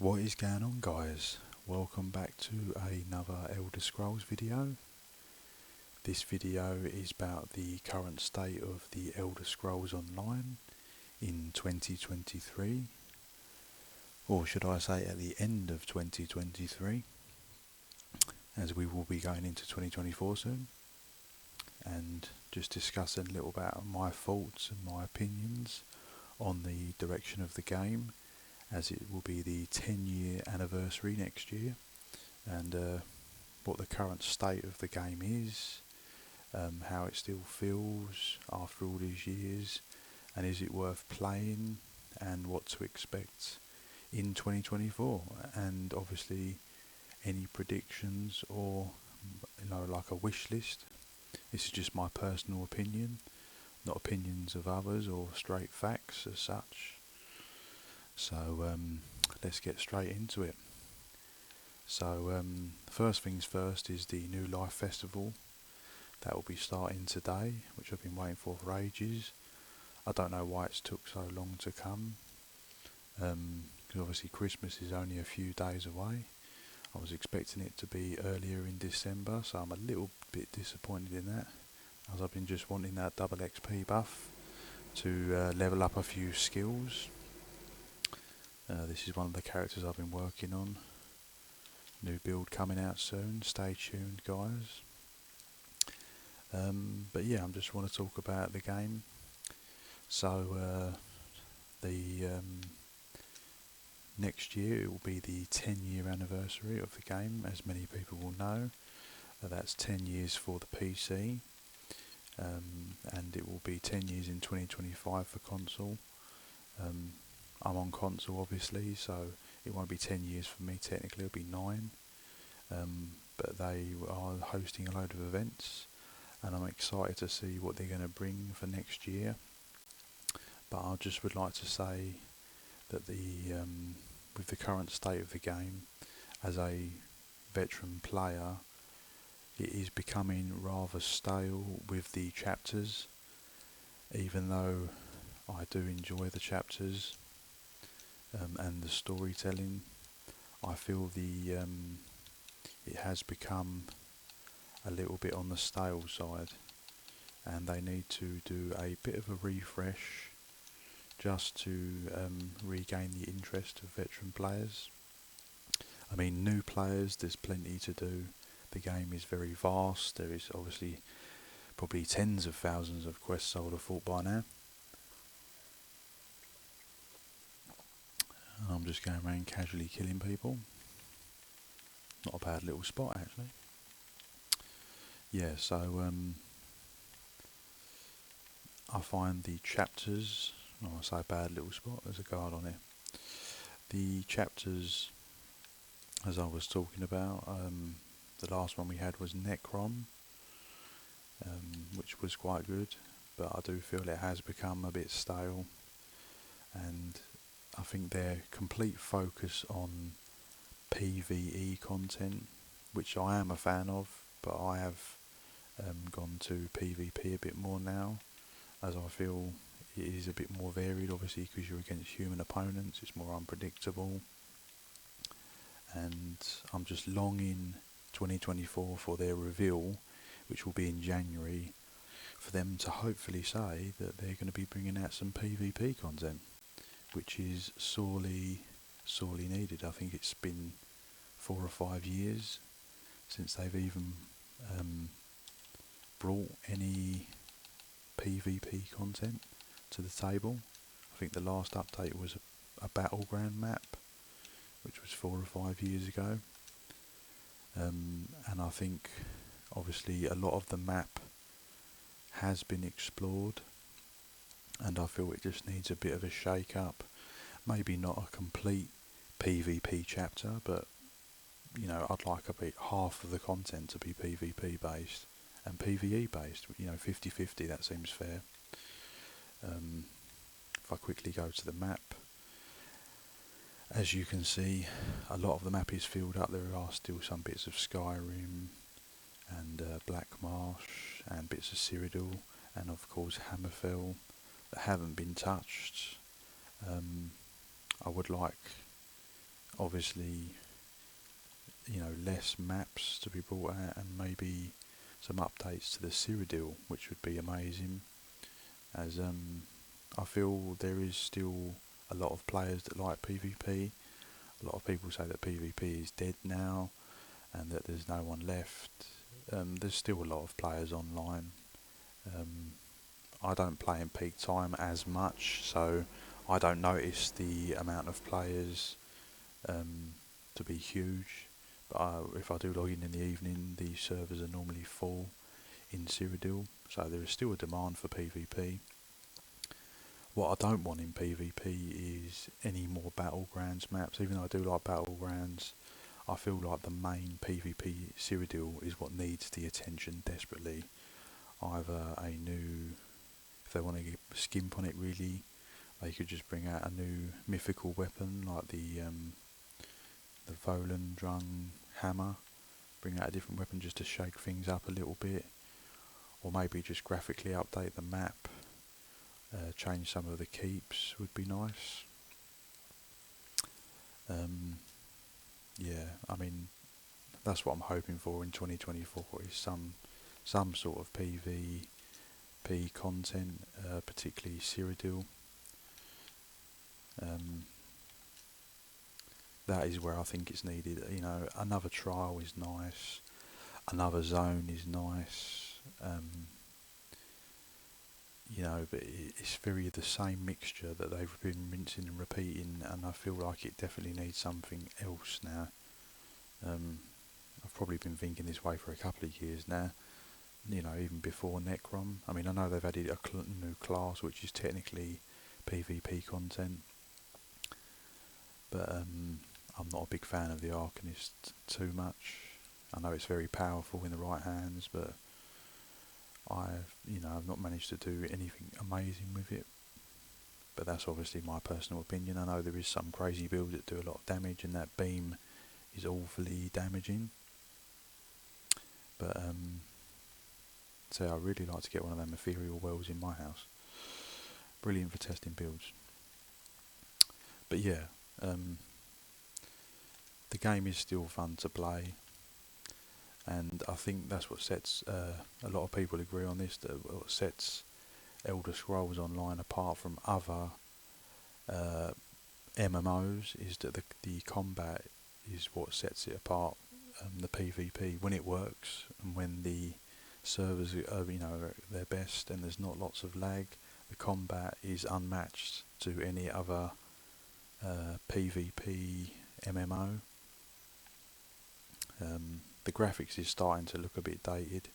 What is going on, guys? Welcome back to another Elder Scrolls video. This video is about the current state of the Elder Scrolls Online in 2023, or should I say at the end of 2023, as we will be going into 2024 soon, and just discussing a little about my thoughts and my opinions on the direction of the game, as it will be the 10-year anniversary next year, and what the current state of the game is, how it still feels after all these years, and is it worth playing, and what to expect in 2024, and obviously any predictions or like a wish list. This is just my personal opinion, not opinions of others or straight facts as such. So let's get straight into it. So first things first is the New Life Festival. That will be starting today, which I've been waiting for ages. I don't know why it's took so long to come, because obviously Christmas is only a few days away. I was expecting it to be earlier in December, so I'm a little bit disappointed in that, as I've been just wanting that double XP buff to level up a few skills. This is one of the characters I've been working on. New build coming out soon, stay tuned, guys. But yeah, I just want to talk about the game. So the next year it will be the 10-year anniversary of the game, as many people will know. That's 10 years for the PC, and it will be 10 years in 2025 for console. I'm on console obviously, so it won't be 10 years for me technically, it'll be 9. But they are hosting a load of events, and I'm excited to see what they're going to bring for next year. But I just would like to say that with the current state of the game, as a veteran player, it is becoming rather stale with the chapters. Even though I do enjoy the chapters and the storytelling, I feel it has become a little bit on the stale side, and they need to do a bit of a refresh just to regain the interest of veteran players. I mean, new players, there's plenty to do. The game is very vast. There is obviously probably tens of thousands of quests, I would have thought by now. I'm just going around casually killing people. Not a bad little spot, actually. Yeah, so I find the chapters, I say bad little spot, there's a guard on it. The chapters, as I was talking about, the last one we had was Necron, which was quite good, but I do feel it has become a bit stale, and I think their complete focus on PvE content, which I am a fan of, but I have gone to PvP a bit more now, as I feel it is a bit more varied, obviously because you're against human opponents, it's more unpredictable, and I'm just longing 2024 for their reveal, which will be in January, for them to hopefully say that they're going to be bringing out some PvP content, which is sorely needed. I think it's been 4 or 5 years since they've even brought any PvP content to the table. I think the last update was a battleground map, which was 4 or 5 years ago, and I think obviously a lot of the map has been explored, and I feel it just needs a bit of a shake up. Maybe not a complete PvP chapter, but I'd like half of the content to be PvP based and PvE based, 50-50, that seems fair. If I quickly go to the map, as you can see, a lot of the map is filled up. There are still some bits of Skyrim and Black Marsh and bits of Cyrodiil, and of course Hammerfell that haven't been touched. I would like obviously, less maps to be brought out, and maybe some updates to the Cyrodiil, which would be amazing. As I feel there is still a lot of players that like PvP. A lot of people say that PvP is dead now, and that there's no one left. There's still a lot of players online. I don't play in peak time as much, so I don't notice the amount of players to be huge. But if I do log in the evening, the servers are normally full in Cyrodiil, so there is still a demand for PvP. What I don't want in PvP is any more Battlegrounds maps. Even though I do like Battlegrounds, I feel like the main PvP Cyrodiil is what needs the attention desperately. Either a new, if they want to get skimp on it really, they could just bring out a new mythical weapon like the Volendrung hammer. Bring out a different weapon just to shake things up a little bit, or maybe just graphically update the map. Change some of the keeps would be nice. Yeah, I mean, that's what I'm hoping for in 2024 is some sort of PvP content, particularly Cyrodiil. That is where I think it's needed. Another trial is nice, another zone is nice. But it's very the same mixture that they've been rinsing and repeating, and I feel like it definitely needs something else now. I've probably been thinking this way for a couple of years now, even before Necrom. I mean, I know they've added a new class which is technically PvP content, but I'm not a big fan of the Arcanist too much. I know it's very powerful in the right hands, but I've not managed to do anything amazing with it. But that's obviously my personal opinion. I know there is some crazy builds that do a lot of damage, and that beam is awfully damaging. But so I really like to get one of them ethereal wells in my house. Brilliant for testing builds. But yeah, the game is still fun to play. And I think that's what sets, a lot of people agree on this, that what sets Elder Scrolls Online apart from other MMOs is that the combat is what sets it apart. The PvP, when it works and when the servers are their best and there's not lots of lag, the combat is unmatched to any other PvP MMO. The graphics is starting to look a bit dated,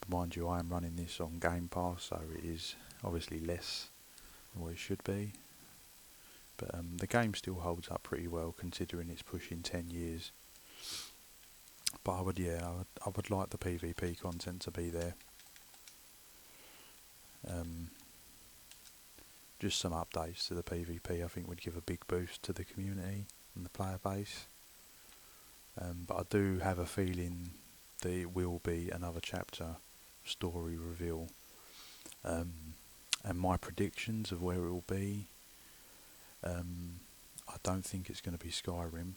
but mind you, I am running this on Game Pass, so it is obviously less than what it should be. But the game still holds up pretty well considering it's pushing 10 years. But I would like the PvP content to be there. Just some updates to the PvP I think would give a big boost to the community and the player base. But I do have a feeling that it will be another chapter story reveal. And my predictions of where it will be, I don't think it's going to be Skyrim.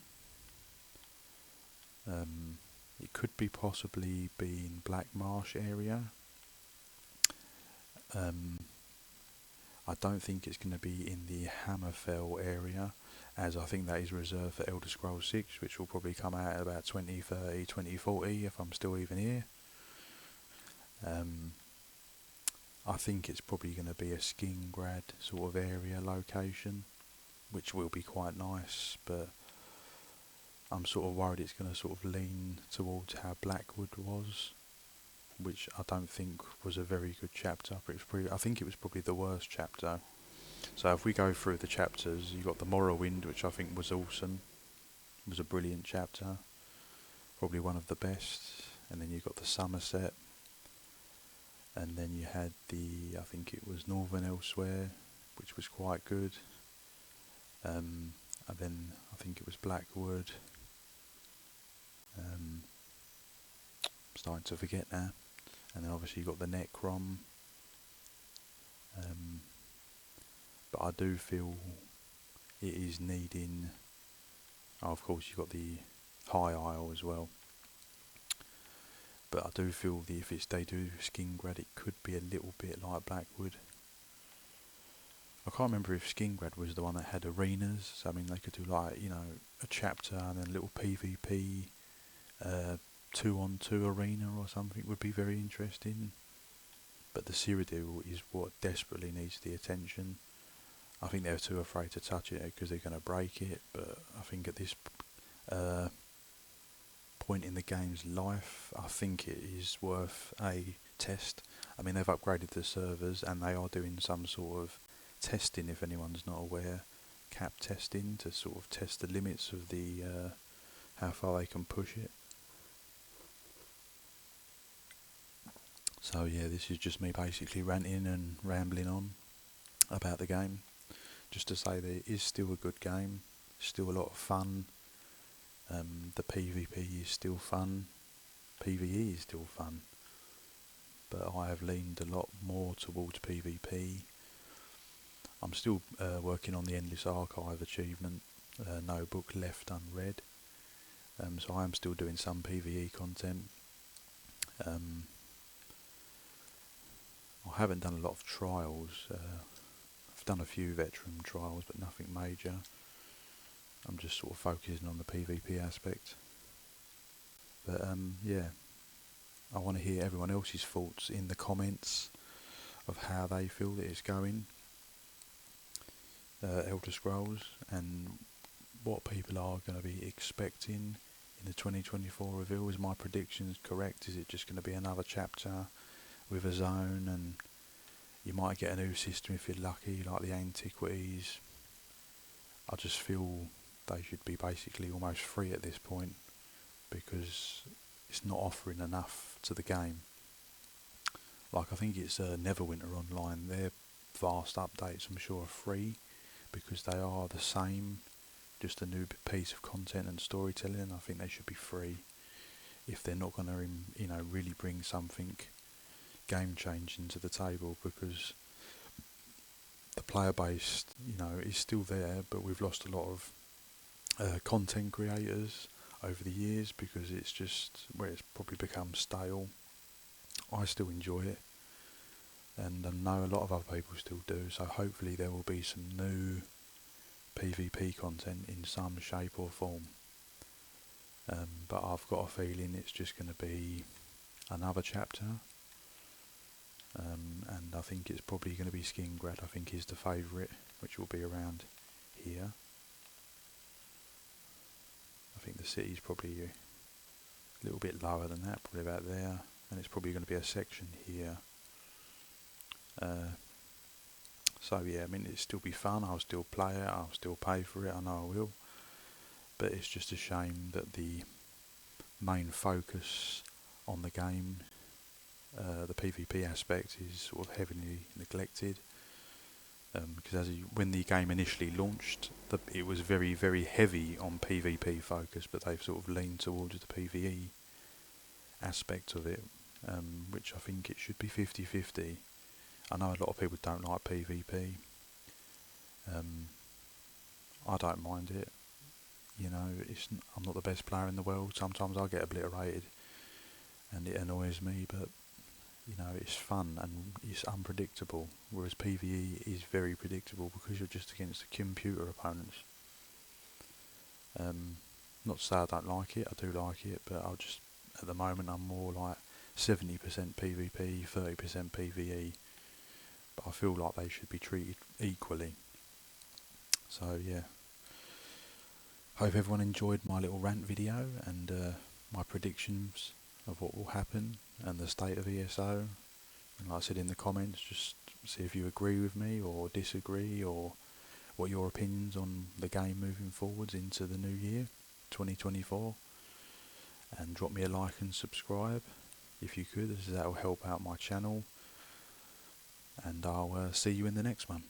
It could be possibly be in Black Marsh area. I don't think it's going to be in the Hammerfell area, as I think that is reserved for Elder Scrolls 6, which will probably come out at about 2030, 2040 if I'm still even here. I think it's probably going to be a Skingrad sort of area location, which will be quite nice, but I'm sort of worried it's going to sort of lean towards how Blackwood was, which I don't think was a very good chapter. But I think it was probably the worst chapter. So if we go through the chapters, you got the Morrowind, which I think was awesome. It was a brilliant chapter, probably one of the best. And then you got the Somerset, and then you had I think it was Northern Elsewhere, which was quite good. And then I think it was Blackwood. I'm starting to forget now. And then obviously you got the Necrom. But I do feel it is needing Oh, of course, you've got the high isle as well. But I do feel that if they do Skingrad, it could be a little bit like Blackwood. I can't remember if Skingrad was the one that had arenas. So, I mean, they could do like, you know, a chapter and then a little PvP, 2-on-2 arena or something would be very interesting. But the Cyrodiil is what desperately needs the attention. I think they're too afraid to touch it because they're going to break it. But I think at this point in the game's life, I think it is worth a test. I mean, they've upgraded the servers and they are doing some sort of testing, if anyone's not aware, cap testing to sort of test the limits of the how far they can push it. So yeah, this is just me basically ranting and rambling on about the game, just to say that it is still a good game, still a lot of fun. The PvP is still fun, PvE is still fun, but I have leaned a lot more towards PvP. I'm still working on the Endless Archive achievement, no book left unread, so I am still doing some PvE content. I haven't done a lot of trials. I've done a few veteran trials, but nothing major. I'm just sort of focusing on the PvP aspect. But yeah, I want to hear everyone else's thoughts in the comments of how they feel that it's going, Elder Scrolls, and what people are going to be expecting in the 2024 reveal. Is my predictions correct? Is it just going to be another chapter with a zone, and you might get a new system if you're lucky, like the Antiquities? I just feel they should be basically almost free at this point, because it's not offering enough to the game. Like, I think it's Neverwinter Online, their vast updates I'm sure are free, because they are the same, just a new piece of content and storytelling. I think they should be free if they're not going to, you know, really bring something game changing to the table, because the player base, you know, is still there, but we've lost a lot of content creators over the years, because it's just where it's probably become stale. I still enjoy it, and I know a lot of other people still do, so hopefully there will be some new PvP content in some shape or form. But I've got a feeling it's just going to be another chapter, and I think it's probably going to be Skingrad. I think is the favourite, which will be around here. I think the city's probably a little bit lower than that, probably about there, and it's probably going to be a section here. So yeah, I mean, it'll still be fun, I'll still play it, I'll still pay for it, I know I will, but it's just a shame that the main focus on the game, the PvP aspect, is sort of heavily neglected, because when the game initially launched, it was very, very heavy on PvP focus, but they've sort of leaned towards the PvE aspect of it, which I think it should be 50-50. I know a lot of people don't like PvP. I don't mind it. You know, I'm not the best player in the world. Sometimes I get obliterated, and it annoys me. But you know, it's fun and it's unpredictable. Whereas PvE is very predictable because you're just against the computer opponents. Not to say I don't like it. I do like it, but at the moment I'm more like 70% PvP, 30% PvE. But I feel like they should be treated equally. So yeah, hope everyone enjoyed my little rant video and my predictions of what will happen and the state of ESO. And like I said in the comments, just see if you agree with me or disagree, or what your opinions on the game moving forwards into the new year, 2024. And drop me a like and subscribe if you could, as that will help out my channel. And I'll see you in the next one.